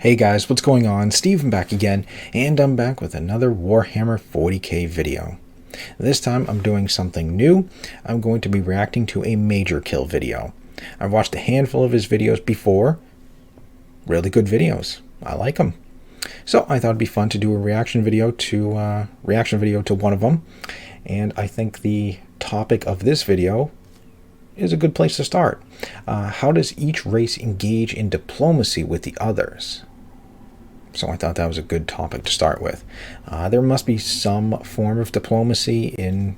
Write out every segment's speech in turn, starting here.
Hey guys, what's going on? Steven back again, and I'm back with another Warhammer 40k video. This time I'm doing something new. I'm going to be reacting to a Majorkill video. I've watched a handful of his videos before. Really good videos. I like them. So I thought it'd be fun to do a reaction video to one of them. And I think the topic of this video is a good place to start. How does each race engage in diplomacy with the others? So I thought that was a good topic to start with. There must be some form of diplomacy in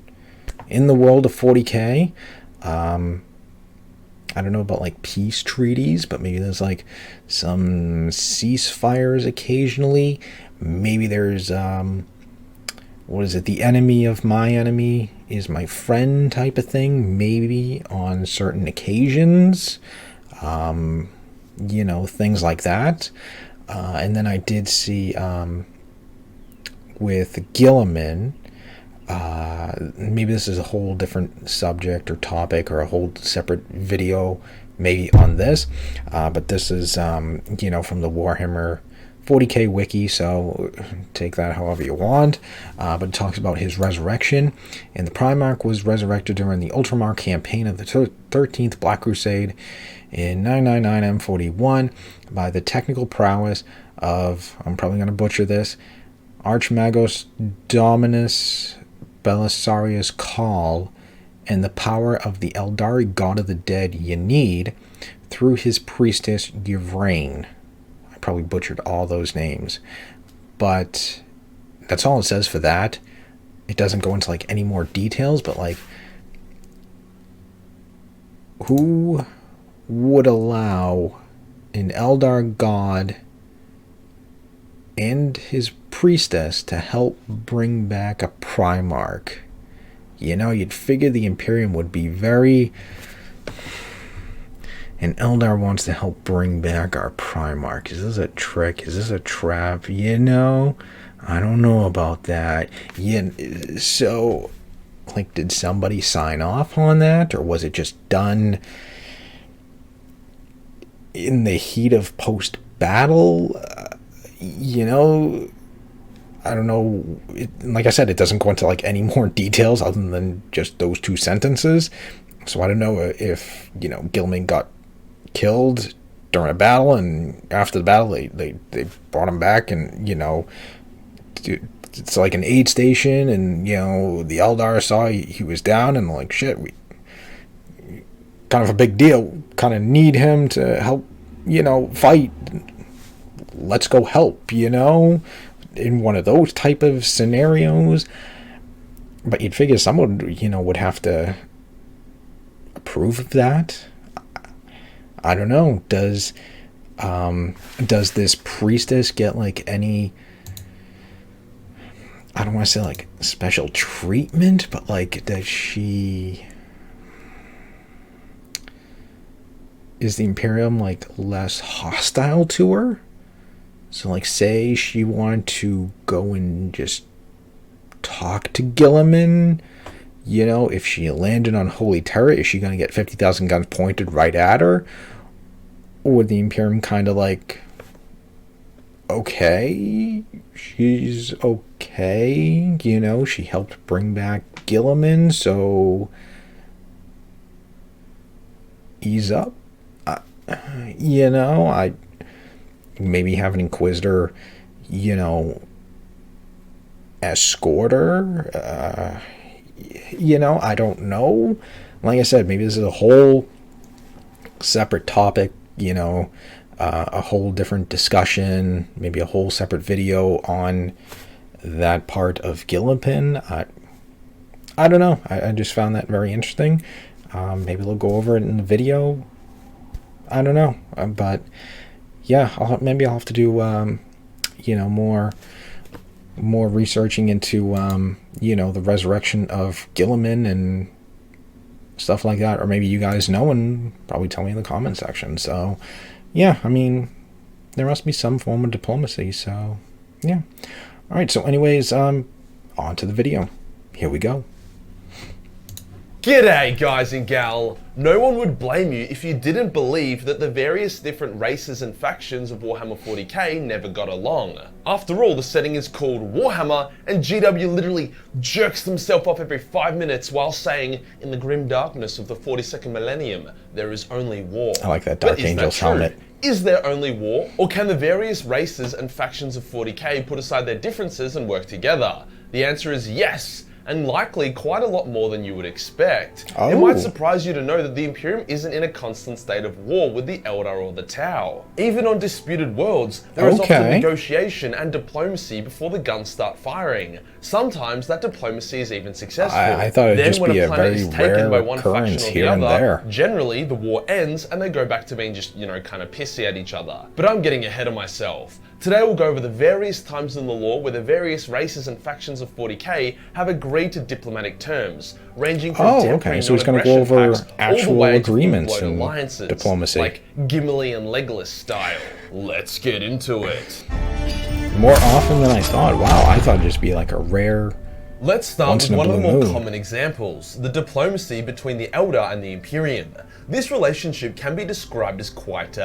the world of 40k. I don't know about like peace treaties, but maybe there's like some ceasefires occasionally. Maybe there's what is it? The enemy of my enemy is my friend type of thing. Maybe on certain occasions, you know, things like that. And then I did see with Guilliman, maybe this is a whole different subject or topic or a whole separate video maybe on this, but this is you know, from the Warhammer 40k wiki, so take that however you want, but it talks about his resurrection, and the Primarch was resurrected during the Ultramar campaign of the 13th Black Crusade in 999 M41 by the technical prowess of, I'm probably going to butcher this, Archmagos Dominus Belisarius Call, and the power of the Eldari god of the dead Yenid through his priestess Yvraine. I probably butchered all those names, but that's all it says for that. It doesn't go into like any more details, but like, who would allow an Eldar god and his priestess to help bring back a Primarch? You know, you'd figure the Imperium would be very... And Eldar wants to help bring back our Primarch. Is this a trick? Is this a trap? You know, I don't know about that. Yeah, so, like, did somebody sign off on that? Or was it just done in the heat of post-battle? You know, I don't know. Like I said, it doesn't go into like any more details other than just those two sentences. So I don't know if, you know, Guilliman got killed during a battle, and after the battle they brought him back, and, you know, it's like an aid station, and, you know, the Eldar saw he was down, and like, shit, we kind of a big deal, kind of need him to help, you know, fight. Let's go help, you know, in one of those type of scenarios. But you'd figure someone, you know, would have to approve of that. I don't know. Does this priestess get like any, I don't want to say like special treatment, but like, does she, is the Imperium like less hostile to her? So like, say she wanted to go and just talk to Guilliman, you know, if she landed on Holy Terra, is she going to get 50,000 guns pointed right at her? Or would the Imperium kind of like, okay, she's okay, you know, she helped bring back Guilliman, so ease up? You know, maybe have an Inquisitor, you know, escort her, you know, I don't know. Like I said, maybe this is a whole separate topic, you know, a whole different discussion, maybe a whole separate video on that part of Guilliman. I don't know. I just found that very interesting. Maybe we'll go over it in the video. I don't know. But yeah, maybe I'll have to do, you know, more researching into, you know, the resurrection of Guilliman and stuff like that. Or maybe you guys know and probably tell me in the comment section. So, yeah, I mean, there must be some form of diplomacy. So, yeah. All right, so anyways, on to the video. Here we go. G'day guys and gal! No one would blame you if you didn't believe that the various different races and factions of Warhammer 40k never got along. After all, the setting is called Warhammer, and GW literally jerks themselves off every 5 minutes while saying, in the grim darkness of the 42nd millennium, there is only war. I like that Dark Angel's helmet. Is there only war? Or can the various races and factions of 40k put aside their differences and work together? The answer is yes. And likely quite a lot more than you would expect. It might surprise you to know that the Imperium isn't in a constant state of war with the Eldar or the Tau. Even on disputed worlds, there is often negotiation and diplomacy before the guns start firing. Sometimes that diplomacy is even successful. I thought it'd just be a very rare occurrence here and there. Generally, the war ends and they go back to being just, kind of pissy at each other. But I'm getting ahead of myself. Today we'll go over the various times in the lore where the various races and factions of 40k have agreed to diplomatic terms, ranging from tempering so he's going to go over actual agreements and alliances, diplomacy, like Gimli and Legolas style. Let's get into it. More often than I thought. Wow, I thought it'd just be like a rare. Let's start with one of the more common examples, the diplomacy between the Eldar and the Imperium. This relationship can be described as quite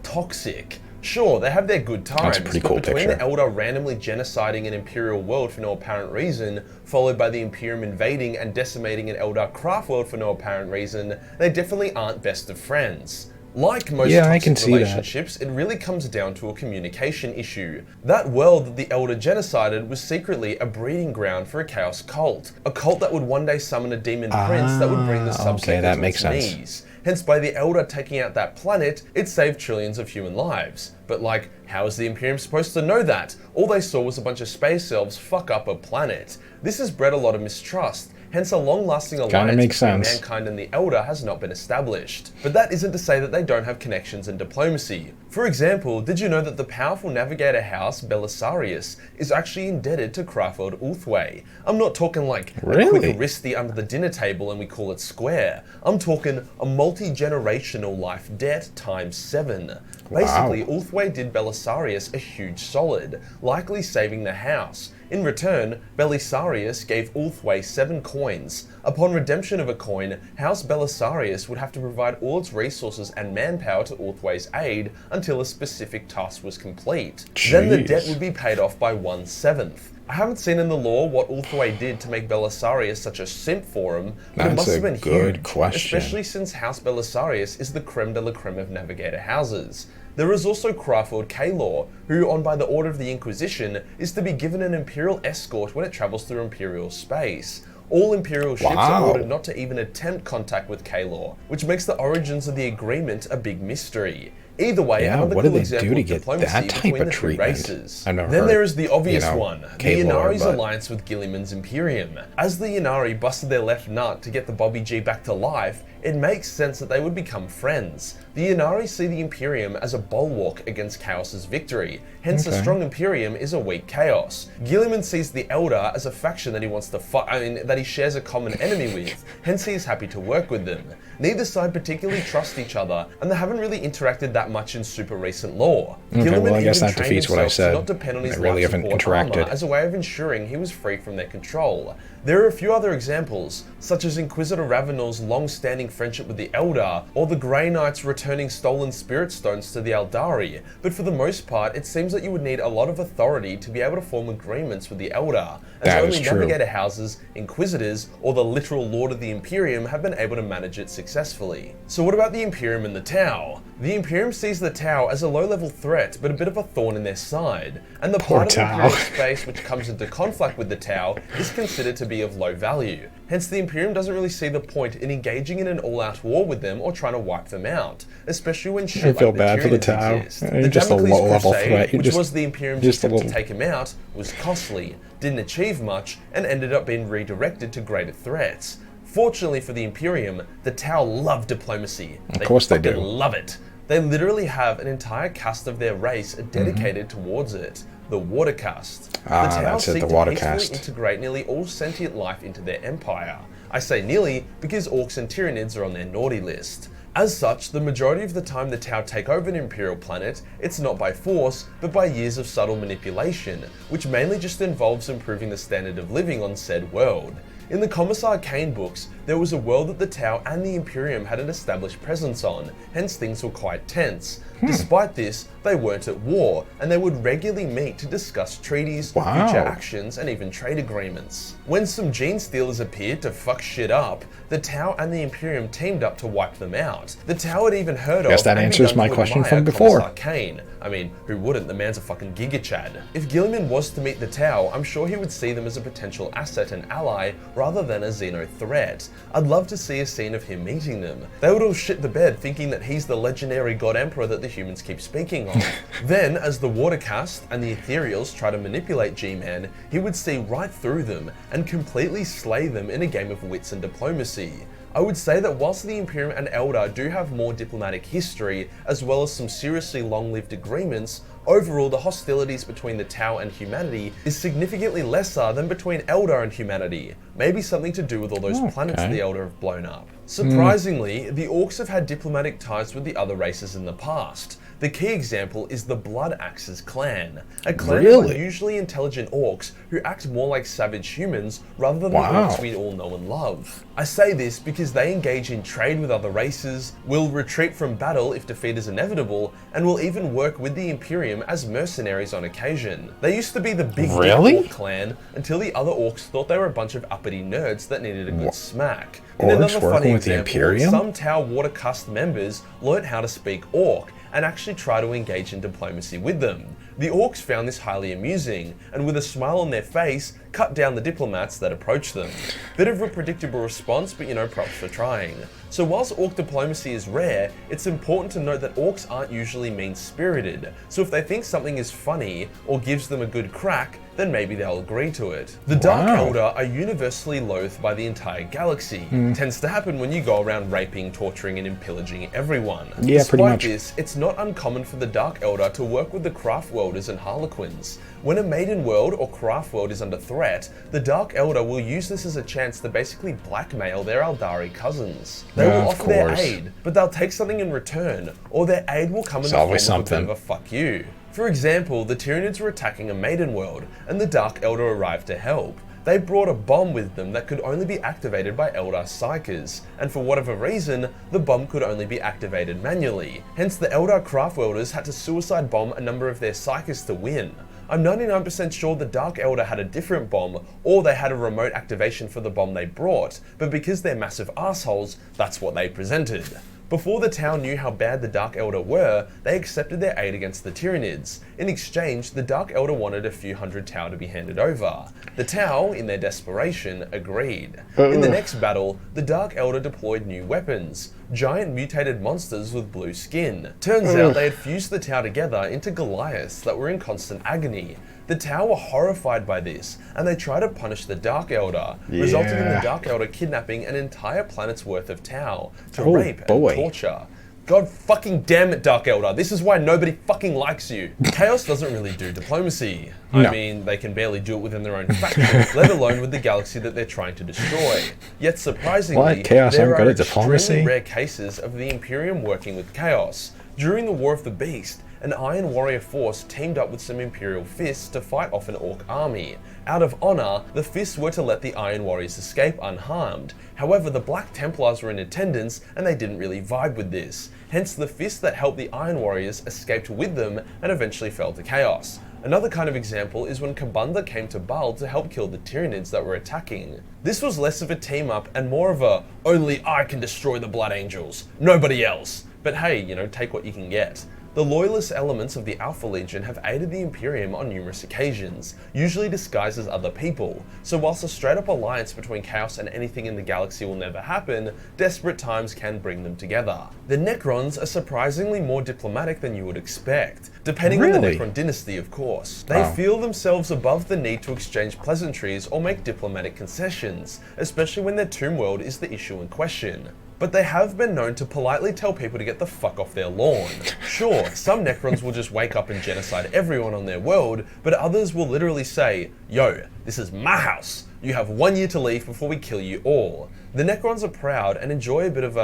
toxic. Sure, they have their good times, but between the Eldar randomly genociding an Imperial world for no apparent reason, followed by the Imperium invading and decimating an Eldar craft world for no apparent reason, they definitely aren't best of friends. Like most toxic relationships, it really comes down to a communication issue. That world that the Eldar genocided was secretly a breeding ground for a Chaos cult. A cult that would one day summon a demon prince that would bring the Sub-Sector to its knees. Hence, by the Eldar taking out that planet, it saved trillions of human lives. But how is the Imperium supposed to know that? All they saw was a bunch of space elves fuck up a planet. This has bred a lot of mistrust. Hence, a long-lasting alliance between mankind and the Eldar has not been established. But that isn't to say that they don't have connections and diplomacy. For example, did you know that the powerful navigator house Belisarius is actually indebted to Craftworld Ulthwé? I'm not talking a quick wristy under the dinner table and we call it square. I'm talking a multi-generational life debt times 7. Basically, Ulthwé did Belisarius a huge solid, likely saving the house. In return, Belisarius gave Ulthwé 7 coins. Upon redemption of a coin, House Belisarius would have to provide all its resources and manpower to Ulthwé's aid until a specific task was complete. Then the debt would be paid off by 1/7. I haven't seen in the lore what Ulthwé did to make Belisarius such a simp for him, but it must have been huge, especially since House Belisarius is the creme de la creme of navigator houses. There is also Craftworld Kaelor, who, on by the order of the Inquisition, is to be given an Imperial escort when it travels through Imperial space. All Imperial ships are ordered not to even attempt contact with Kaelor, which makes the origins of the agreement a big mystery. Either way, another cool example of diplomacy between the two races. Then there is the obvious one, the Ynnari's alliance with Guilliman's Imperium. As the Ynnari busted their left nut to get the Bobby G back to life, it makes sense that they would become friends. The Ynnari see the Imperium as a bulwark against Chaos's victory, hence a strong Imperium is a weak Chaos. Guilliman sees the Eldar as a faction that he wants to fight, that he shares a common enemy with, hence he is happy to work with them. Neither side particularly trust each other, and they haven't really interacted that much in super recent lore. Guilliman I guess that defeats what I said. Not depend on his really haven't interacted as a way of ensuring he was free from their control. There are a few other examples, such as Inquisitor Ravenel's long-standing friendship with the Eldar, or the Grey Knights returning stolen Spirit Stones to the Eldari, but for the most part, it seems that you would need a lot of authority to be able to form agreements with the Eldar, as only navigator houses, Inquisitors, or the literal Lord of the Imperium have been able to manage it successfully. So what about the Imperium and the Tau? The Imperium sees the Tau as a low-level threat, but a bit of a thorn in their side, and the part of Imperial space which comes into conflict with the Tau is considered to be of low value. Hence, the Imperium doesn't really see the point in engaging in an all-out war with them or trying to wipe them out, especially when shit like the Tyranids exist. The Damocles Crusade, which was the Imperium's attempt to take him out, was costly, didn't achieve much, and ended up being redirected to greater threats. Fortunately for the Imperium, the Tau love diplomacy. Of course they do. Love it. They literally have an entire caste of their race dedicated towards it. The Water Caste. The Tau seek to peacefully integrate nearly all sentient life into their empire. I say nearly because orcs and Tyranids are on their naughty list. As such, the majority of the time the Tau take over an Imperial planet, it's not by force, but by years of subtle manipulation, which mainly just involves improving the standard of living on said world. In the Commissar Kane books, there was a world that the Tau and the Imperium had an established presence on, hence things were quite tense. Despite this, they weren't at war, and they would regularly meet to discuss treaties, future actions, and even trade agreements. When some gene stealers appeared to fuck shit up, the Tau and the Imperium teamed up to wipe them out. The Tau had even heard of... Guess that answers my question from before. Commissar Kane. I mean, who wouldn't? The man's a fucking Giga Chad. If Gilliman was to meet the Tau, I'm sure he would see them as a potential asset and ally, rather than a Xeno threat. I'd love to see a scene of him meeting them. They would all shit the bed thinking that he's the legendary God Emperor that the humans keep speaking of. Then, as the Watercast and the Ethereals try to manipulate G-Man, he would see right through them and completely slay them in a game of wits and diplomacy. I would say that whilst the Imperium and Eldar do have more diplomatic history, as well as some seriously long-lived agreements, overall the hostilities between the Tau and humanity is significantly lesser than between Eldar and humanity. Maybe something to do with all those planets the Eldar have blown up. Surprisingly, the Orcs have had diplomatic ties with the other races in the past. The key example is the Blood Axes clan, a clan of unusually intelligent orcs who act more like savage humans rather than the orcs we all know and love. I say this because they engage in trade with other races, will retreat from battle if defeat is inevitable, and will even work with the Imperium as mercenaries on occasion. They used to be the big orc clan until the other orcs thought they were a bunch of uppity nerds that needed a good smack. In another funny example, some Tau Watercast members learnt how to speak Orc, and actually try to engage in diplomacy with them. The Orcs found this highly amusing, and with a smile on their face, cut down the diplomats that approached them. Bit of a predictable response, but props for trying. So whilst Orc diplomacy is rare, it's important to note that Orcs aren't usually mean-spirited, so if they think something is funny, or gives them a good crack, then maybe they'll agree to it. The Dark Eldar are universally loathed by the entire galaxy. Tends to happen when you go around raping, torturing, and pillaging everyone. Yeah, pretty much. Despite this, it's not uncommon for the Dark Eldar to work with the Craft Worlders and Harlequins. When a Maiden World or Craft World is under threat, the Dark Eldar will use this as a chance to basically blackmail their Eldari cousins. They will offer their aid, but they'll take something in return, or their aid will come in the form of a bit of a fuck you. For example, the Tyranids were attacking a Maiden World, and the Dark Eldar arrived to help. They brought a bomb with them that could only be activated by Eldar Psykers, and for whatever reason, the bomb could only be activated manually. Hence the Eldar Craftworlders had to suicide bomb a number of their Psykers to win. I'm 99% sure the Dark Eldar had a different bomb, or they had a remote activation for the bomb they brought, but because they're massive assholes, that's what they presented. Before the Tau knew how bad the Dark Eldar were, they accepted their aid against the Tyranids. In exchange, the Dark Eldar wanted a few hundred Tau to be handed over. The Tau, in their desperation, agreed. In the next battle, the Dark Eldar deployed new weapons, giant mutated monsters with blue skin. Turns out they had fused the Tau together into Goliaths that were in constant agony. The Tau were horrified by this, and they tried to punish the Dark Eldar, resulting in the Dark Eldar kidnapping an entire planet's worth of Tau to rape and torture. God fucking damn it, Dark Eldar, this is why nobody fucking likes you. Chaos doesn't really do diplomacy. I mean, they can barely do it within their own faction, let alone with the galaxy that they're trying to destroy. Yet surprisingly, there are extremely rare cases of the Imperium working with Chaos. During the War of the Beast, an Iron Warrior force teamed up with some Imperial Fists to fight off an Orc army. Out of honor, the Fists were to let the Iron Warriors escape unharmed. However, the Black Templars were in attendance and they didn't really vibe with this. Hence, the Fists that helped the Iron Warriors escaped with them and eventually fell to chaos. Another kind of example is when Kabunda came to Baal to help kill the Tyranids that were attacking. This was less of a team up and more of a, only I can destroy the Blood Angels, nobody else. But hey, take what you can get. The loyalist elements of the Alpha Legion have aided the Imperium on numerous occasions, usually disguised as other people, so whilst a straight up alliance between Chaos and anything in the galaxy will never happen, desperate times can bring them together. The Necrons are surprisingly more diplomatic than you would expect, depending on the Necron dynasty of course. They feel themselves above the need to exchange pleasantries or make diplomatic concessions, especially when their tomb world is the issue in question. But they have been known to politely tell people to get the fuck off their lawn. Sure, some Necrons will just wake up and genocide everyone on their world, but others will literally say, yo, this is my house. You have 1 year to leave before we kill you all. The Necrons are proud and enjoy a bit of,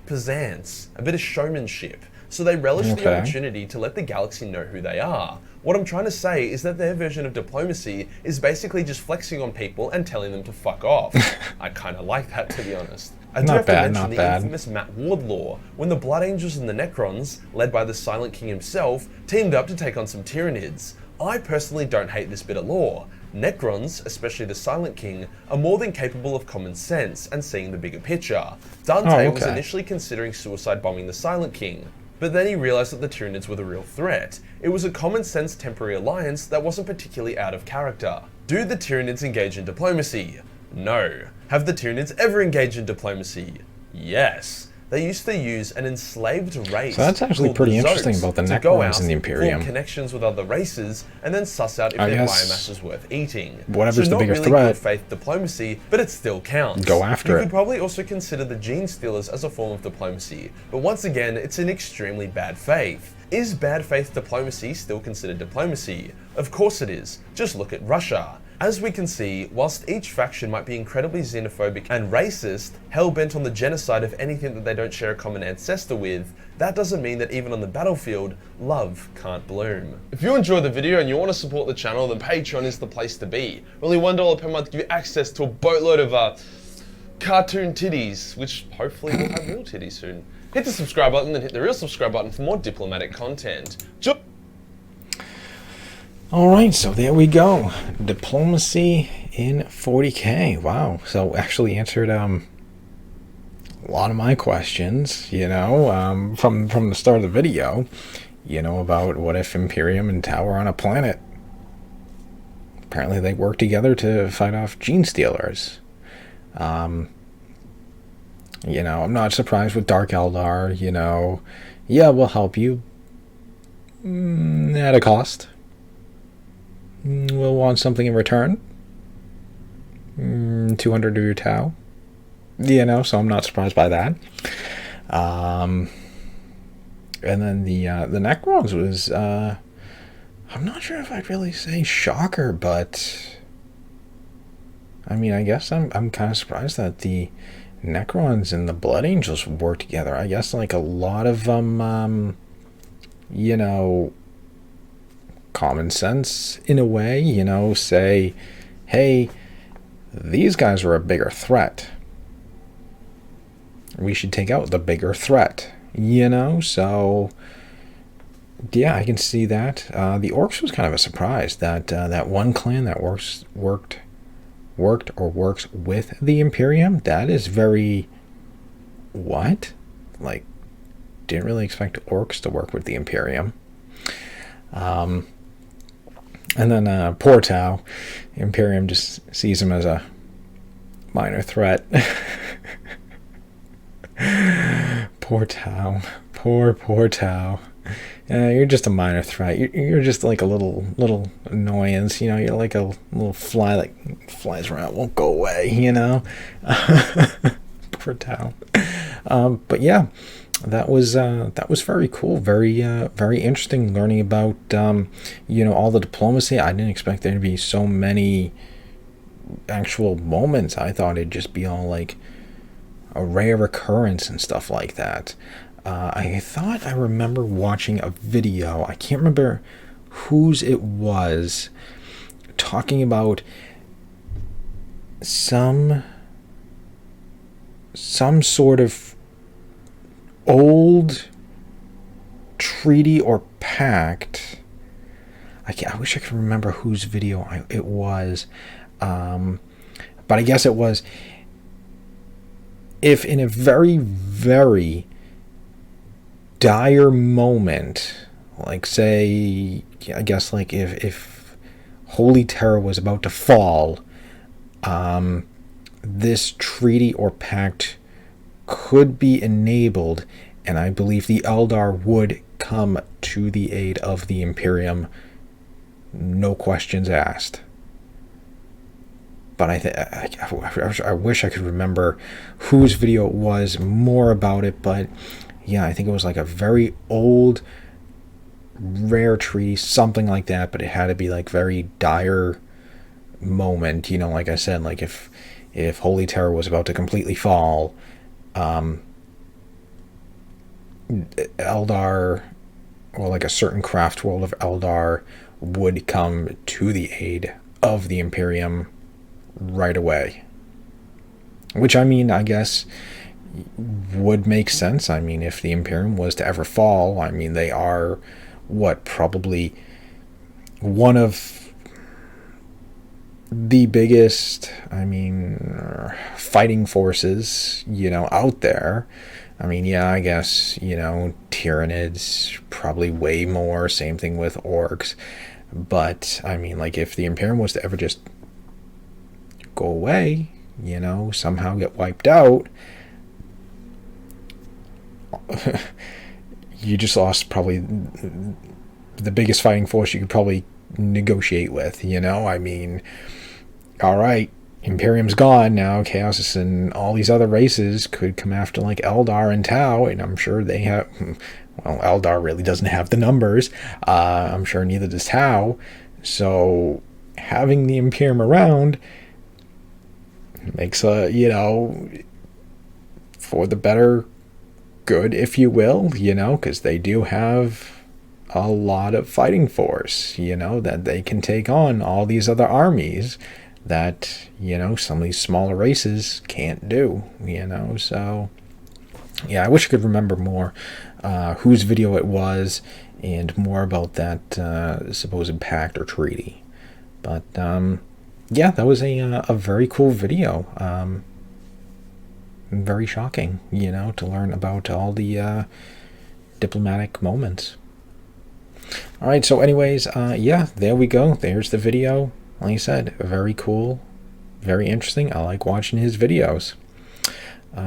pizzazz, a bit of showmanship. so they relish the Okay. opportunity to let the galaxy know who they are. What I'm trying to say is that their version of diplomacy is basically just flexing on people and telling them to fuck off. I kind of like that, to be honest. I do Not have to bad, mention not the bad. infamous Matt Ward lore, when the Blood Angels and the Necrons, led by the Silent King himself, teamed up to take on some Tyranids. I personally don't hate this bit of lore. Necrons, especially the Silent King, are more than capable of common sense and seeing the bigger picture. Dante was okay. initially considering suicide bombing the Silent King, but then he realized that the Tyranids were the real threat. It was a common sense temporary alliance that wasn't particularly out of character. Do the Tyranids engage in diplomacy? No. Have the Tyranids ever engaged in diplomacy? Yes. They used to use an enslaved race. So that's actually called pretty the interesting Zotes about the to go Necrons out, in the Imperium. form connections with other races, and then suss out if I their guess biomass is worth eating. whatever's so the not bigger really threat, good faith diplomacy, but it still counts. go after You it. could probably also consider the Gene Stealers as a form of diplomacy, but once again, it's in extremely bad faith. Is bad faith diplomacy still considered diplomacy? Of course it is. Just look at Russia. As we can see, whilst each faction might be incredibly xenophobic and racist, hell-bent on the genocide of anything that they don't share a common ancestor with, that doesn't mean that even on the battlefield, love can't bloom. If you enjoyed the video and you want to support the channel, then Patreon is the place to be. Only $1 per month gives you access to a boatload of cartoon titties, which hopefully will have real titties soon. Hit the subscribe button and hit the real subscribe button for more diplomatic content. Alright, so there we go. Diplomacy in 40k. Wow. So actually answered a lot of my questions, you know, from the start of the video, you know, about what if Imperium and Tau are on a planet. Apparently they work together to fight off Gene Stealers. You know, I'm not surprised with Dark Eldar, you know. Yeah, we'll help you. At a cost. We'll want something in return. 200 of your Tau. You know, so I'm not surprised by that. And then the Necrons was, I'm not sure if I'd really say shocker, but I mean, I guess I'm kind of surprised that the Necrons and the Blood Angels work together. I guess like a lot of them, you know, common sense in a way, you know, say, hey, these guys are a bigger threat. We should take out the bigger threat, you know, so yeah, I can see that. The Orcs was kind of a surprise that that one clan that works with the Imperium, that is very, what? Like, didn't really expect Orcs to work with the Imperium. And then poor Tau, Imperium just sees him as a minor threat. Poor Tau, poor Tau. You're just a minor threat. You're just like a little annoyance, you know. You're like a little fly that flies around, won't go away, you know. Poor Tau. But yeah, that was very cool, very interesting, learning about you know, all the diplomacy. I didn't expect there to be so many actual moments. I thought it'd just be all like a rare occurrence and stuff like that. I thought I remember watching a video, I can't remember whose it was, talking about some sort of old treaty or pact. I wish I could remember whose video it was, but I guess it was, if in a very, very dire moment, like say, I guess like if Holy Terror was about to fall, this treaty or pact could be enabled, and I believe the Eldar would come to the aid of the Imperium, no questions asked. But I wish I could remember whose video it was, more about it, but yeah, I think it was like a very old, rare treaty, something like that, but it had to be like very dire moment, you know, like I said, like if Holy Terror was about to completely fall, Eldar, or like a certain craft world of Eldar, would come to the aid of the Imperium right away. Which, I mean, I guess would make sense. I mean, if the Imperium was to ever fall, I mean, they are, what, probably one of the biggest, I mean, fighting forces, out there. I mean, yeah, I guess, Tyranids, probably way more, same thing with orcs. But, I mean, like, if the Imperium was to ever just go away, somehow get wiped out, you just lost probably the biggest fighting force you could probably negotiate with, I mean, all right, Imperium's gone now. Chaos and all these other races could come after like Eldar and Tau, and I'm sure they have. Well, Eldar really doesn't have the numbers. I'm sure neither does Tau. So having the Imperium around makes for the better good, if you will. Because they do have a lot of fighting force. That they can take on all these other armies that some of these smaller races can't do. So yeah, I wish I could remember more whose video it was and more about that supposed pact or treaty. But yeah, that was a very cool video. Very shocking, to learn about all the diplomatic moments. All right, so anyways, yeah, there we go. There's the video. Like I said, very cool, very interesting. I like watching his videos.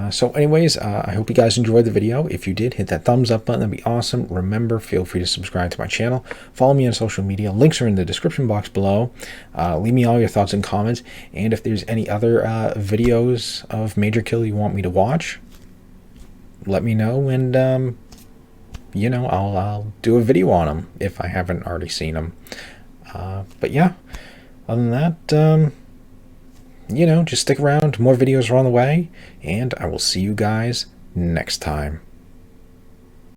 So anyways, I hope you guys enjoyed the video. If you did, hit that thumbs up button. That'd be awesome. Remember, feel free to subscribe to my channel. Follow me on social media. Links are in the description box below. Leave me all your thoughts and comments. And if there's any other videos of Majorkill you want me to watch, let me know. And, I'll do a video on them if I haven't already seen them. But yeah, other than that, just stick around. More videos are on the way, and I will see you guys next time.